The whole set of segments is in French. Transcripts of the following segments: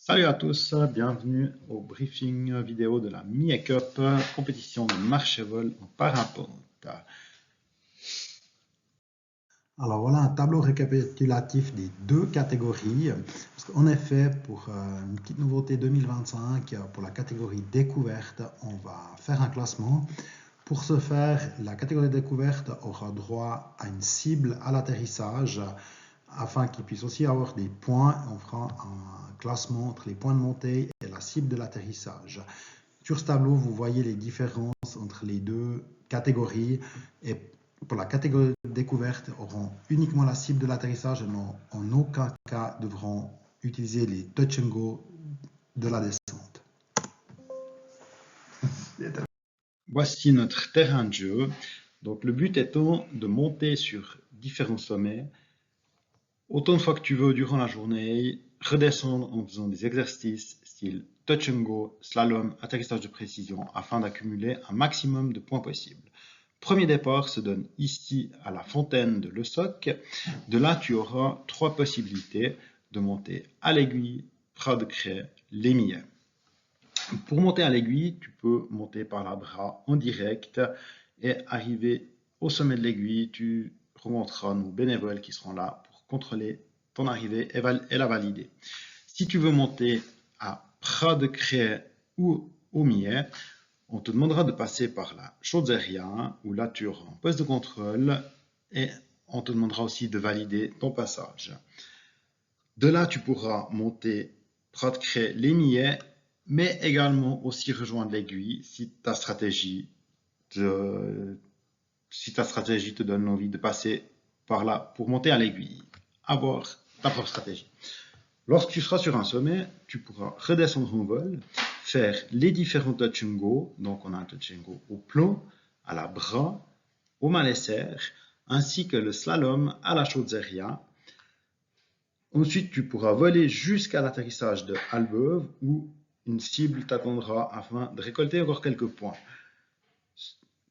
Salut à tous, bienvenue au briefing vidéo de la MIA Cup, compétition de marche et vol en parapente. Alors voilà un tableau récapitulatif des deux catégories. Parce qu'en effet, pour une petite nouveauté 2025, pour la catégorie découverte, on va faire un classement. Pour ce faire, la catégorie découverte aura droit à une cible à l'atterrissage afin qu'il puisse aussi avoir des points. On fera un classement entre les points de montée et la cible de l'atterrissage. Sur ce tableau, vous voyez les différences entre les deux catégories et pour la catégorie découverte, auront uniquement la cible de l'atterrissage et en aucun cas devront utiliser les touch and go de la descente. Voici notre terrain de jeu. Donc le but étant de monter sur différents sommets autant de fois que tu veux durant la journée, redescendre en faisant des exercices style touch and go, slalom, atterrissage de précision afin d'accumuler un maximum de points possibles. Premier départ se donne ici à la fontaine de Le Soc. De là, tu auras trois possibilités de monter à l'aiguille, Prat de Crais, Les Millets. Pour monter à l'aiguille, tu peux monter par la bras en direct et arriver au sommet de l'aiguille. Tu rencontreras nos bénévoles qui seront là pour contrôler ton arrivée et la valider. Si tu veux monter à Prat de Crais ou au Millet, on te demandera de passer par la Chaudière où là tu auras un poste de contrôle et on te demandera aussi de valider ton passage. De là, tu pourras monter Prat de Crais, les Millets, mais également aussi rejoindre l'aiguille si ta stratégie te donne envie de passer par là pour monter à l'aiguille. Avoir ta propre stratégie. Lorsque tu seras sur un sommet, tu pourras redescendre en vol, faire les différents touch and go. Donc, on a un touch and go au plomb, à la bras, au malaisaire, ainsi que le slalom à la Chaudière. Ensuite, tu pourras voler jusqu'à l'atterrissage de Halbeuve où une cible t'attendra afin de récolter encore quelques points.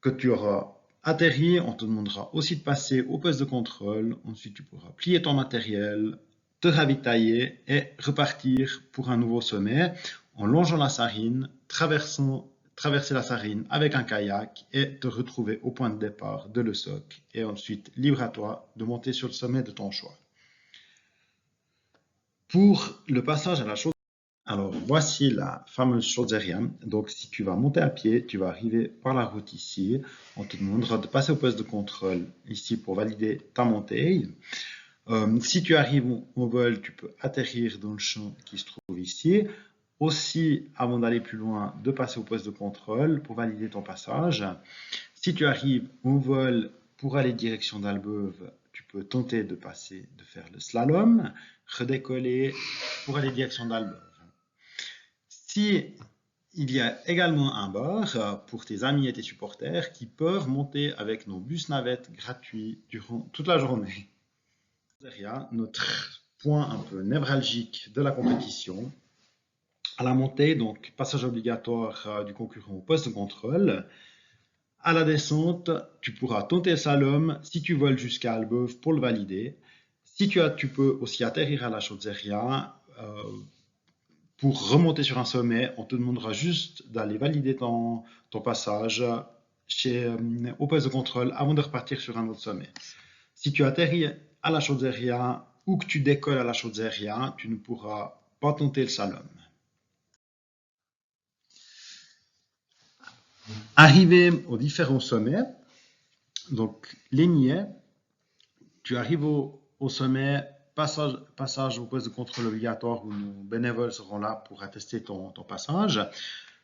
Que tu auras atterri, on te demandera aussi de passer au poste de contrôle. Ensuite, tu pourras plier ton matériel, te ravitailler et repartir pour un nouveau sommet en longeant la Sarine, traverser la Sarine avec un kayak et te retrouver au point de départ de Le Soc. Et ensuite, libre à toi de monter sur le sommet de ton choix. Pour le passage à la Chaudière, alors voici la fameuse Chaudière. Donc si tu vas monter à pied, tu vas arriver par la route ici. On te demandera de passer au poste de contrôle ici pour valider ta montée. Si tu arrives au vol, tu peux atterrir dans le champ qui se trouve ici. Aussi, avant d'aller plus loin, de passer au poste de contrôle pour valider ton passage. Si tu arrives au vol pour aller direction d'Albeuve, tu peux tenter de faire le slalom, redécoller pour aller direction d'Albeuve. Si il y a également un bar pour tes amis et tes supporters qui peuvent monter avec nos bus navettes gratuits durant toute la journée. Notre point un peu névralgique de la compétition. À la montée, donc passage obligatoire du concurrent au poste de contrôle. À la descente, tu pourras tenter le slalom si tu voles jusqu'à Albeuve pour le valider. Si tu peux aussi atterrir à la Chaudière. Pour remonter sur un sommet, on te demandera juste d'aller valider ton passage au poste de contrôle avant de repartir sur un autre sommet. Si tu atterris à la Chaudière ou que tu décolles à la Chaudière, tu ne pourras pas tenter le slalom. Arrivé aux différents sommets, donc les Millets, tu arrives au sommet, passage au poste de contrôle obligatoire où nos bénévoles seront là pour attester ton passage.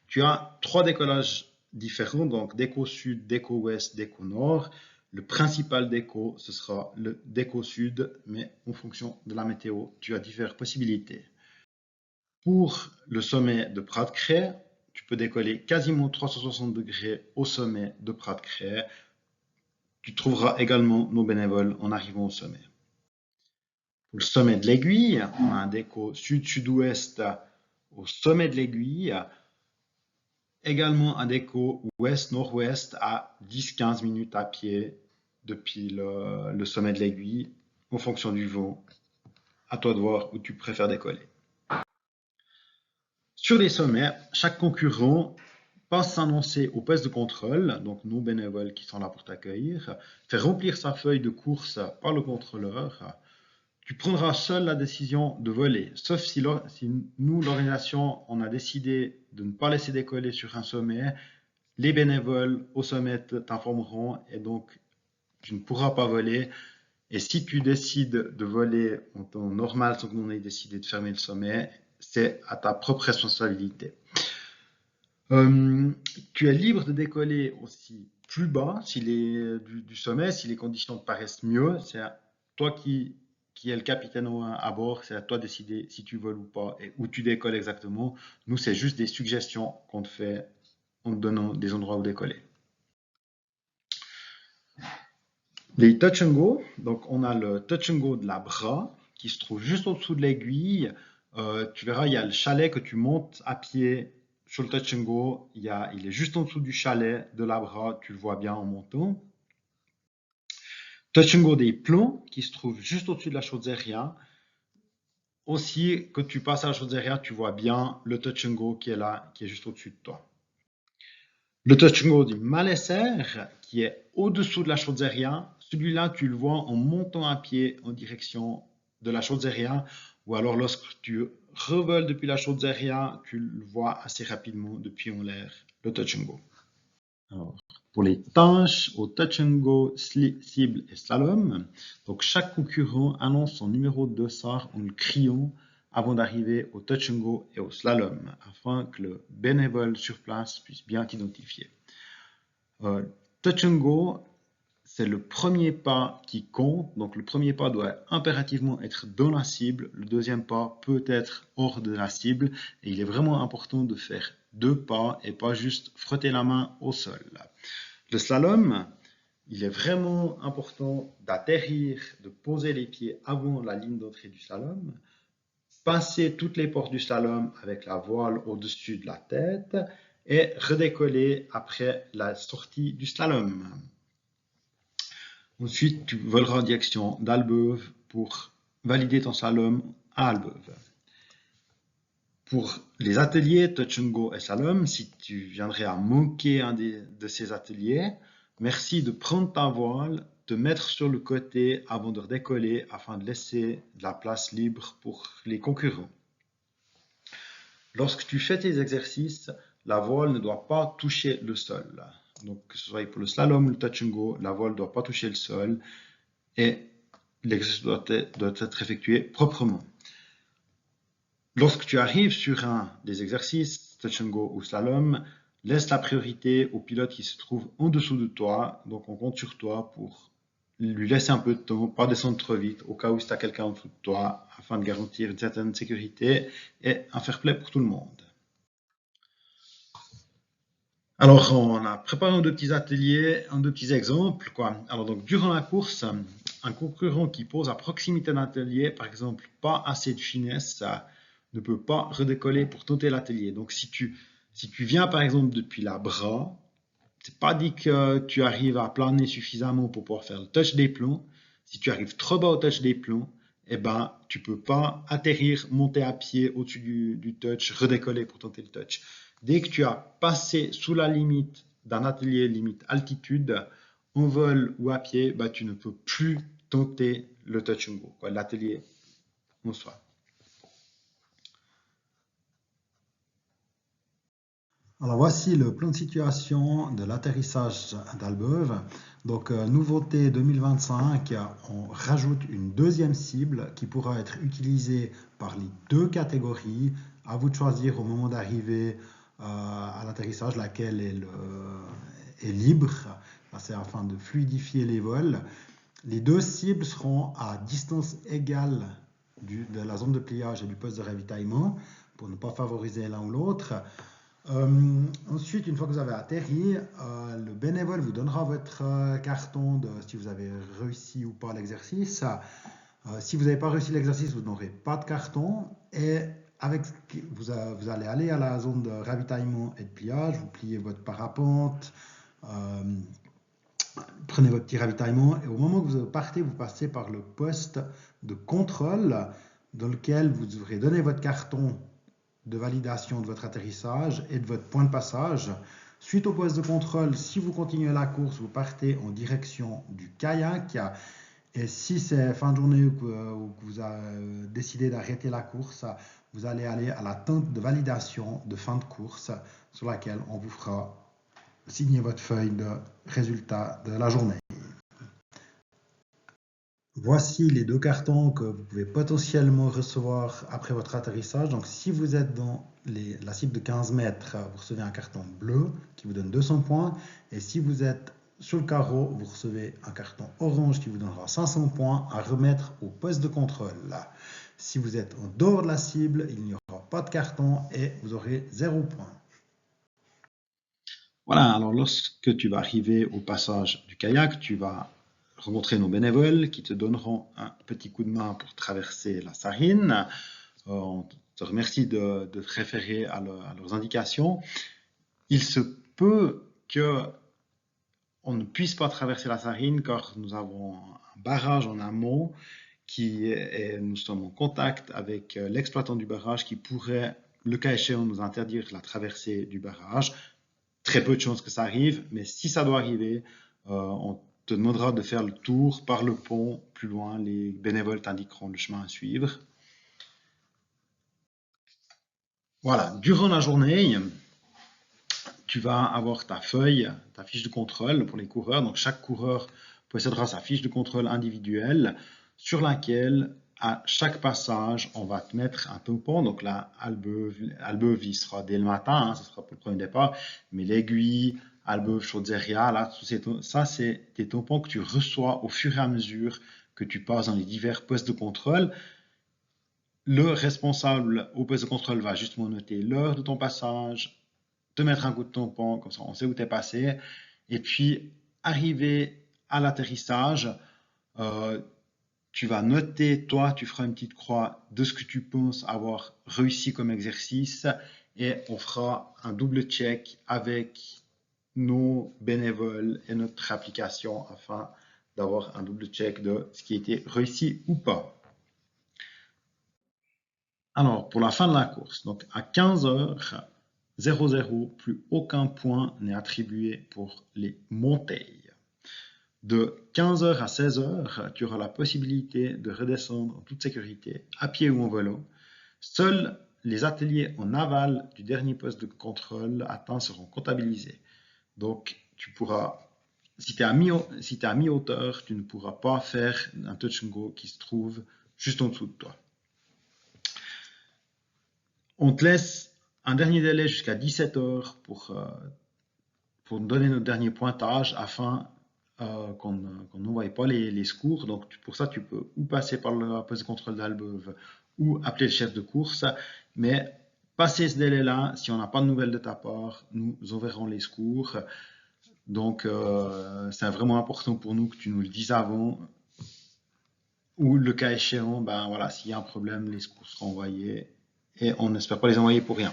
Tu as trois décollages différents, donc déco sud, déco ouest, déco nord. Le principal déco, ce sera le déco sud, mais en fonction de la météo, tu as diverses possibilités. Pour le sommet de Prat de Crais, tu peux décoller quasiment 360 degrés au sommet de Prat de Crais. Tu trouveras également nos bénévoles en arrivant au sommet. Pour le sommet de l'Aiguille, on a un déco sud-sud-ouest au sommet de l'Aiguille. Également un déco ouest-nord-ouest à 10-15 minutes à pied depuis le sommet de l'Aiguille, en fonction du vent. À toi de voir où tu préfères décoller. Sur les sommets, chaque concurrent passe s'annoncer au poste de contrôle, donc nos bénévoles qui sont là pour t'accueillir, fait remplir sa feuille de course par le contrôleur. Tu prendras seul la décision de voler, sauf si nous, l'organisation, on a décidé de ne pas laisser décoller sur un sommet. Les bénévoles au sommet t'informeront et donc tu ne pourras pas voler. Et si tu décides de voler en temps normal sans que nous ait décidé de fermer le sommet, c'est à ta propre responsabilité. Tu es libre de décoller aussi plus bas du sommet si les conditions te paraissent mieux. C'est toi qui est le capitaine à bord, c'est à toi de décider si tu voles ou pas et où tu décolles exactement. Nous, c'est juste des suggestions qu'on te fait en te donnant des endroits où décoller. Les touch and go, donc on a le touch and go de la bras qui se trouve juste au-dessous de l'aiguille. Tu verras, il y a le chalet que tu montes à pied sur le touch and go. Il est juste en dessous du chalet de la bras, tu le vois bien en montant. Touch and go des plombs qui se trouve juste au-dessus de la chaudière. Aussi, quand tu passes à la chaudière, tu vois bien le touch and go qui est là, qui est juste au-dessus de toi. Le touch and go du Malesser, qui est au-dessous de la chaudière, celui-là, tu le vois en montant à pied en direction de la chaudière, ou alors lorsque tu revoles depuis la chaudière, tu le vois assez rapidement depuis en l'air, le touch and go. Alors, pour les tâches au touch and go, cible et slalom, donc chaque concurrent annonce son numéro de dossard en le criant avant d'arriver au touch and go et au slalom, afin que le bénévole sur place puisse bien t'identifier. Touch and go, c'est le premier pas qui compte, donc le premier pas doit impérativement être dans la cible, le deuxième pas peut être hors de la cible, et il est vraiment important de faire 2 pas et pas juste frotter la main au sol. Le slalom, il est vraiment important d'atterrir, de poser les pieds avant la ligne d'entrée du slalom, passer toutes les portes du slalom avec la voile au-dessus de la tête et redécoller après la sortie du slalom. Ensuite, tu voleras en direction d'Albeuve pour valider ton slalom à Albeuve. Pour les ateliers Touch and Go et Slalom, si tu viendrais à manquer un de ces ateliers, merci de prendre ta voile, te mettre sur le côté avant de redécoller afin de laisser de la place libre pour les concurrents. Lorsque tu fais tes exercices, la voile ne doit pas toucher le sol. Donc, que ce soit pour le slalom ou le touch and go, la voile ne doit pas toucher le sol et l'exercice doit être effectué proprement. Lorsque tu arrives sur un des exercices, touch and go ou slalom, laisse la priorité au pilote qui se trouve en dessous de toi. Donc, on compte sur toi pour lui laisser un peu de temps, pas descendre trop vite, au cas où tu as quelqu'un en dessous de toi, afin de garantir une certaine sécurité et un fair play pour tout le monde. Alors, on a préparé 2 petits ateliers, 2 petits exemples, quoi. Alors, donc, durant la course, un concurrent qui pose à proximité d'un atelier, par exemple, pas assez de finesse, ça ne peut pas redécoller pour tenter l'atelier. Donc, si tu viens, par exemple, depuis la bras, c'est pas dit que tu arrives à planer suffisamment pour pouvoir faire le touch des plombs. Si tu arrives trop bas au touch des plombs, eh ben, tu peux pas atterrir, monter à pied au-dessus du touch, redécoller pour tenter le touch. Dès que tu as passé sous la limite d'un atelier limite altitude, en vol ou à pied, bah, tu ne peux plus tenter le touch and go, l'atelier en soi. Alors voici le plan de situation de l'atterrissage d'Albeuve. Donc nouveauté 2025, on rajoute une deuxième cible qui pourra être utilisée par les 2 catégories. À vous de choisir au moment d'arriver à l'atterrissage laquelle est libre. C'est afin de fluidifier les vols. Les 2 cibles seront à distance égale de la zone de pliage et du poste de ravitaillement pour ne pas favoriser l'un ou l'autre. Ensuite, une fois que vous avez atterri, le bénévole vous donnera votre carton de si vous avez réussi ou pas l'exercice. Si vous n'avez pas réussi l'exercice, vous n'aurez pas de carton. Et vous allez aller à la zone de ravitaillement et de pliage, vous pliez votre parapente, prenez votre petit ravitaillement et au moment que vous partez, vous passez par le poste de contrôle dans lequel vous devrez donner votre carton de validation de votre atterrissage et de votre point de passage. Suite au poste de contrôle, si vous continuez la course, vous partez en direction du kayak. Et si c'est fin de journée ou que vous avez décidé d'arrêter la course, vous allez aller à la tente de validation de fin de course sur laquelle on vous fera signer votre feuille de résultat de la journée. Voici les 2 cartons que vous pouvez potentiellement recevoir après votre atterrissage. Donc, si vous êtes dans la cible de 15 mètres, vous recevez un carton bleu qui vous donne 200 points. Et si vous êtes sur le carreau, vous recevez un carton orange qui vous donnera 500 points à remettre au poste de contrôle. Si vous êtes en dehors de la cible, il n'y aura pas de carton et vous aurez 0 points. Voilà, alors lorsque tu vas arriver au passage du kayak, tu vas rencontrer nos bénévoles qui te donneront un petit coup de main pour traverser la Sarine. On te remercie de te référer à leurs indications. Il se peut qu'on ne puisse pas traverser la Sarine car nous avons un barrage en amont nous sommes en contact avec l'exploitant du barrage qui pourrait, le cas échéant, nous interdire la traversée du barrage. Très peu de chances que ça arrive, mais si ça doit arriver, on te demandera de faire le tour par le pont plus loin. Les bénévoles t'indiqueront le chemin à suivre. Voilà, durant la journée, tu vas avoir ta feuille, ta fiche de contrôle pour les coureurs. Donc chaque coureur possédera sa fiche de contrôle individuelle sur laquelle, à chaque passage, on va te mettre un tampon. Donc là, Albeuve, il sera dès le matin, hein, ce sera pour le premier départ, mais l'Aiguille, Albeuve, Chaudière, là, ça, c'est des tampons que tu reçois au fur et à mesure que tu passes dans les divers postes de contrôle. Le responsable au poste de contrôle va justement noter l'heure de ton passage, te mettre un coup de tampon, comme ça on sait où tu es passé, et puis arrivé à l'atterrissage, tu vas noter, toi, tu feras une petite croix de ce que tu penses avoir réussi comme exercice, et on fera un double check avec nos bénévoles et notre application afin d'avoir un double check de ce qui a été réussi ou pas. Alors, pour la fin de la course, donc à 15h00, plus aucun point n'est attribué pour les montées. De 15h à 16h, tu auras la possibilité de redescendre en toute sécurité, à pied ou en vélo. Seuls les ateliers en aval du dernier poste de contrôle atteint seront comptabilisés. Donc, tu pourras, si tu es à mi-hauteur, tu ne pourras pas faire un touch and go qui se trouve juste en dessous de toi. On te laisse un dernier délai jusqu'à 17h pour donner notre dernier pointage afin qu'on n'envoie pas les secours. Donc pour ça, tu peux ou passer par le poste de contrôle d'Albeuve ou appeler le chef de course. Mais passer ce délai-là, si on n'a pas de nouvelles de ta part, nous enverrons les secours. Donc c'est vraiment important pour nous que tu nous le dises avant. Ou le cas échéant, ben voilà, s'il y a un problème, les secours seront envoyés. Et on n'espère pas les envoyer pour rien.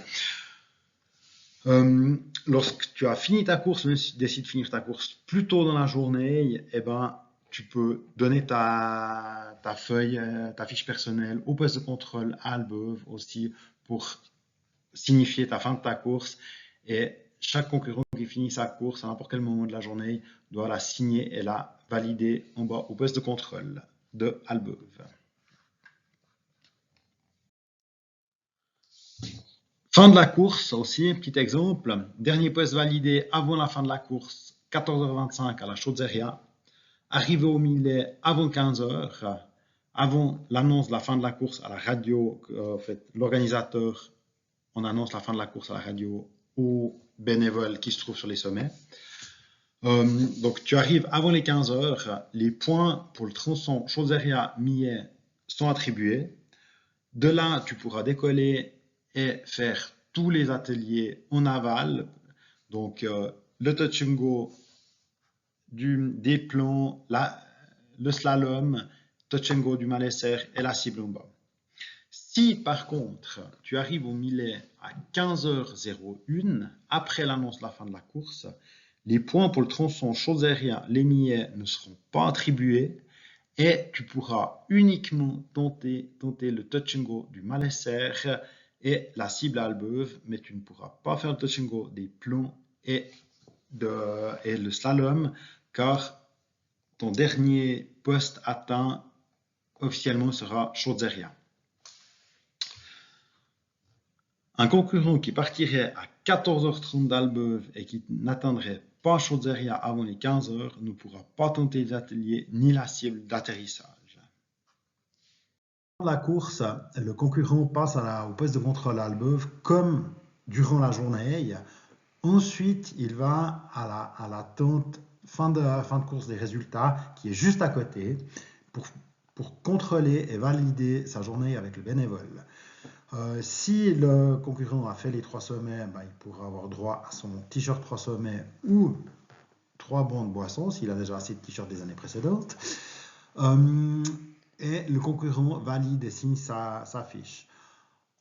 Lorsque tu as fini ta course, même si tu décides de finir ta course plus tôt dans la journée, eh ben, tu peux donner ta feuille, ta fiche personnelle au poste de contrôle à Albeuve aussi pour signifier ta fin de ta course. Et chaque concurrent qui finit sa course à n'importe quel moment de la journée doit la signer et la valider en bas au poste de contrôle de Albeuve. Fin de la course aussi, un petit exemple. Dernier poste validé avant la fin de la course, 14h25 à la Chaudière. Arrivé au Millet avant 15h, avant l'annonce de la fin de la course à la radio, l'organisateur, on annonce la fin de la course à la radio aux bénévoles qui se trouvent sur les sommets. Donc tu arrives avant les 15h, les points pour le tronçon Chaudière-Millet sont attribués. De là, tu pourras décoller et faire tous les ateliers en aval, donc le touch and go, des plans, le slalom, touch and go du Malesser et la cible en bas. Si par contre tu arrives au Millet à 15h01, après l'annonce de la fin de la course, les points pour le tronçon Chaudière-Les Millets ne seront pas attribués et tu pourras uniquement tenter le touch and go du Malesser et la cible à Albeuf, mais tu ne pourras pas faire le touch and go des plombs et le slalom, car ton dernier poste atteint officiellement sera Chaudzeria. Un concurrent qui partirait à 14h30 d'Albeuf et qui n'atteindrait pas Chaudzeria avant les 15h ne pourra pas tenter les ateliers ni la cible d'atterrissage. La course, le concurrent passe au poste de contrôle à Albeuf comme durant la journée. Ensuite, il va à la tente fin de course des résultats qui est juste à côté pour contrôler et valider sa journée avec le bénévole. Si le concurrent a fait les 3 sommets, il pourra avoir droit à son t-shirt 3 sommets ou 3 bons de boisson s'il a déjà assez de t-shirts des années précédentes. Et le concurrent valide et signe sa fiche.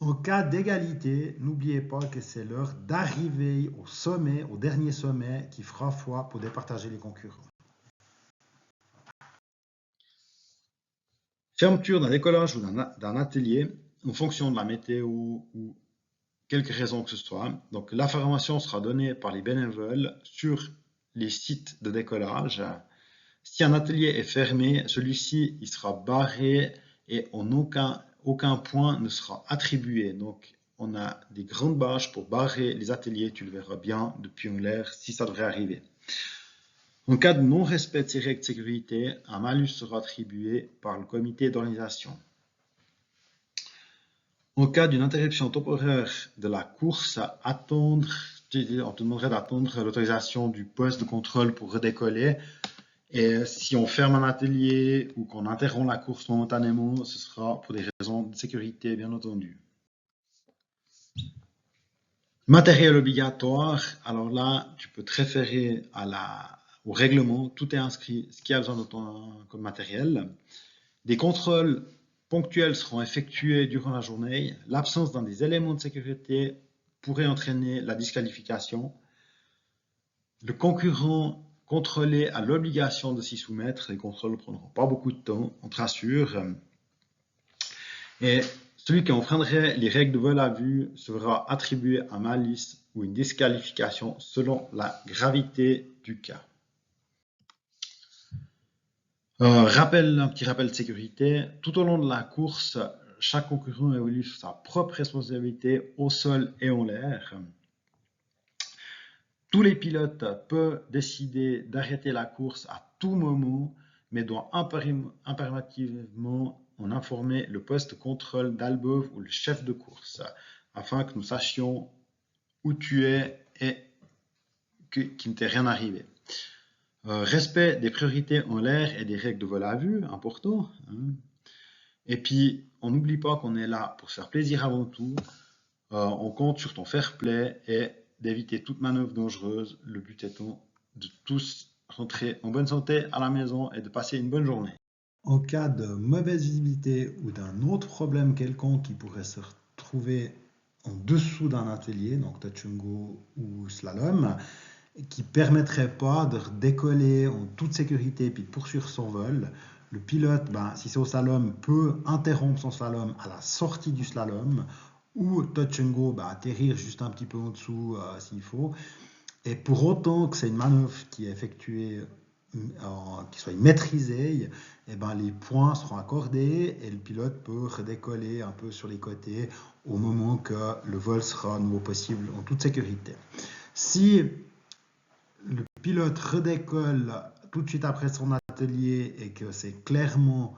En cas d'égalité, n'oubliez pas que c'est l'heure d'arriver au sommet, au dernier sommet, qui fera foi pour départager les concurrents. Fermeture d'un décollage ou d'un atelier en fonction de la météo ou quelque raison que ce soit. Donc l'information sera donnée par les bénévoles sur les sites de décollage. Si un atelier est fermé, celui-ci il sera barré et en aucun point ne sera attribué. Donc on a des grandes bâches pour barrer les ateliers, tu le verras bien depuis en l'air si ça devrait arriver. En cas de non-respect de ces règles de sécurité, un malus sera attribué par le comité d'organisation. En cas d'une interruption temporaire de la course, on te demanderait d'attendre l'autorisation du poste de contrôle pour redécoller. Et si on ferme un atelier ou qu'on interrompt la course momentanément, ce sera pour des raisons de sécurité, bien entendu. Matériel obligatoire, alors là, tu peux te référer au règlement, tout est inscrit, ce qu'il y a besoin de comme matériel. Des contrôles ponctuels seront effectués durant la journée. L'absence d'un des éléments de sécurité pourrait entraîner la disqualification. Le concurrent contrôlé a l'obligation de s'y soumettre. Les contrôles ne prendront pas beaucoup de temps, on te rassure. Et celui qui enfreindrait les règles de vol à vue sera attribué un malus ou une disqualification selon la gravité du cas. Un petit rappel de sécurité. Tout au long de la course, chaque concurrent évolue sur sa propre responsabilité au sol et en l'air. Tous les pilotes peuvent décider d'arrêter la course à tout moment, mais doivent impérativement en informer le poste de contrôle d'Albeuf ou le chef de course, afin que nous sachions où tu es et qu'il ne t'est rien arrivé. Respect des priorités en l'air et des règles de vol à vue, important. Et puis, on n'oublie pas qu'on est là pour se faire plaisir avant tout. On compte sur ton fair play et d'éviter toute manœuvre dangereuse. Le but étant de tous rentrer en bonne santé à la maison et de passer une bonne journée. En cas de mauvaise visibilité ou d'un autre problème quelconque qui pourrait se retrouver en dessous d'un atelier, donc touch and go ou slalom, qui ne permettrait pas de décoller en toute sécurité et puis de poursuivre son vol, le pilote, si c'est au slalom, peut interrompre son slalom à la sortie du slalom ou touch and go, atterrir juste un petit peu en dessous s'il faut. Et pour autant que c'est une manœuvre qui est effectuée, qui soit maîtrisée, les points seront accordés et le pilote peut redécoller un peu sur les côtés au moment que le vol sera à nouveau possible en toute sécurité. Si le pilote redécolle tout de suite après son atelier et que c'est clairement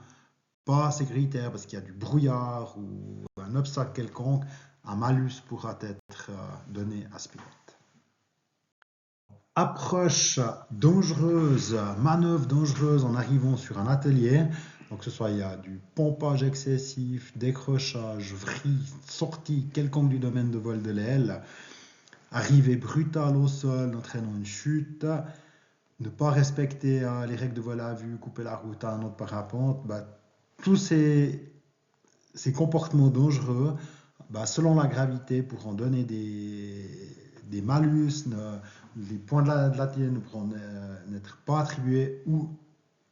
pas sécuritaire parce qu'il y a du brouillard ou un obstacle quelconque, un malus pourra être donné à ce pilote. Approche dangereuse, manœuvre dangereuse en arrivant sur un atelier. Donc que ce soit il y a du pompage excessif, décrochage, vrille, sortie quelconque du domaine de vol de l'aile, arrivée brutale au sol entraînant une chute, ne pas respecter les règles de vol à vue, couper la route à un autre parapente, tous ces comportements dangereux, selon la gravité, pourront donner des malus, les points de l'atelier ne pourront n'être pas attribués ou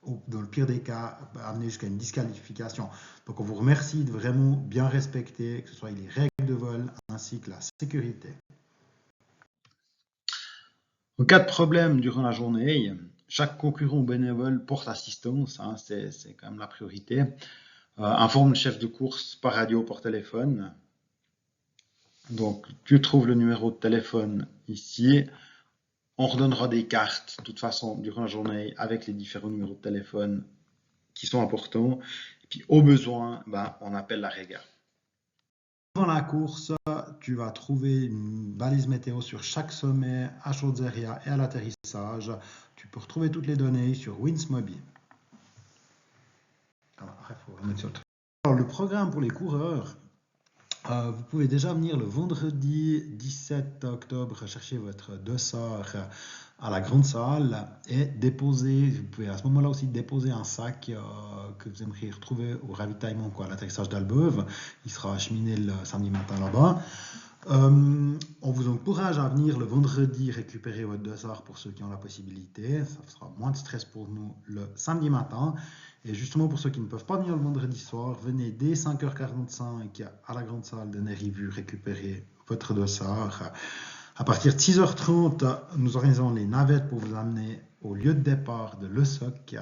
ou dans le pire des cas, amener jusqu'à une disqualification. Donc on vous remercie de vraiment bien respecter, que ce soit les règles de vol ainsi que la sécurité. En cas de problème durant la journée, chaque concurrent ou bénévole porte assistance, hein, c'est quand même la priorité. Informe le chef de course par radio ou par téléphone. Donc, tu trouves le numéro de téléphone ici. On redonnera des cartes, de toute façon, durant la journée, avec les différents numéros de téléphone qui sont importants. Et puis, au besoin, on appelle la réga. Avant la course, tu vas trouver une balise météo sur chaque sommet à Chaudière et à l'atterrissage. Tu peux retrouver toutes les données sur Winsmobi. Alors, le programme pour les coureurs, vous pouvez déjà venir le vendredi 17 octobre chercher votre dossard à la grande salle et déposer, vous pouvez à ce moment-là aussi déposer un sac que vous aimeriez retrouver au ravitaillement, à l'atterrissage d'Albeuve. Il sera acheminé le samedi matin là-bas. On vous encourage à venir le vendredi récupérer votre dossard pour ceux qui ont la possibilité. Ça sera moins de stress pour nous le samedi matin. Et justement, pour ceux qui ne peuvent pas venir le vendredi soir, venez dès 5h45 à la grande salle de Nérivu récupérer votre dossard. À partir de 6h30, nous organisons les navettes pour vous amener au lieu de départ de Le Soc.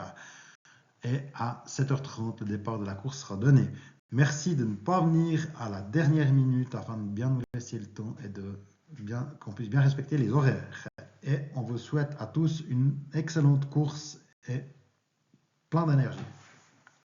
Et à 7h30, le départ de la course sera donné. Merci de ne pas venir à la dernière minute afin de bien nous laisser le temps et qu'on puisse bien respecter les horaires. Et on vous souhaite à tous une excellente course et plein d'énergie.